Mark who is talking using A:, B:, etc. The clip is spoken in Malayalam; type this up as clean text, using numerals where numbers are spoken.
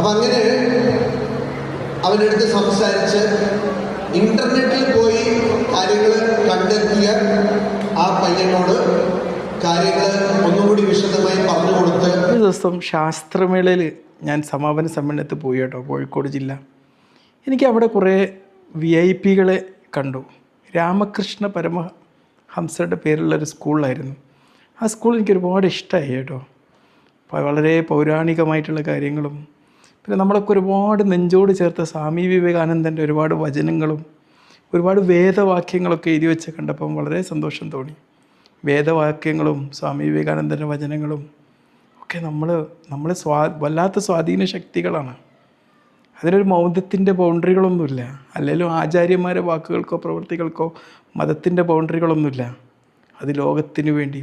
A: അപ്പം അങ്ങനെ അവനടുത്ത് സംസാരിച്ച് ഇന്റർനെറ്റിൽ പോയി കാര്യങ്ങൾ കണ്ടെത്തിയ ആ പയ്യനോട് കാര്യങ്ങൾ ഒന്നുകൂടി വിശദമായി പറഞ്ഞു കൊടുത്ത്
B: ഒരു ദിവസം ശാസ്ത്രമേളയിൽ ഞാൻ സമാപന സമ്മേളനത്തിൽ പോയി കേട്ടോ, കോഴിക്കോട് ജില്ല. എനിക്ക് അവിടെ കുറേ VIP കണ്ടു. രാമകൃഷ്ണ പരമഹംസരുടെ പേരുള്ളൊരു സ്കൂളിലായിരുന്നു. ആ സ്കൂൾ എനിക്ക് ഒരുപാട് ഇഷ്ടമായി കേട്ടോ. വളരെ പൗരാണികമായിട്ടുള്ള കാര്യങ്ങളും പിന്നെ നമ്മളൊക്കെ ഒരുപാട് നെഞ്ചോട് ചേർത്ത സ്വാമി വിവേകാനന്ദൻ്റെ ഒരുപാട് വചനങ്ങളും ഒരുപാട് വേദവാക്യങ്ങളൊക്കെ എഴുതി വെച്ച് കണ്ടപ്പം വളരെ സന്തോഷം തോന്നി. വേദവാക്യങ്ങളും സ്വാമി വിവേകാനന്ദൻ്റെ വചനങ്ങളും ഒക്കെ നമ്മളെ വല്ലാത്ത സ്വാധീന ശക്തികളാണ്. അതിനൊരു മൗനത്തിൻ്റെ ബൗണ്ടറികളൊന്നുമില്ല, അല്ലെങ്കിലും ആചാര്യന്മാരുടെ വാക്കുകൾക്കോ പ്രവൃത്തികൾക്കോ മതത്തിൻ്റെ ബൗണ്ടറികളൊന്നുമില്ല. അത് ലോകത്തിന് വേണ്ടി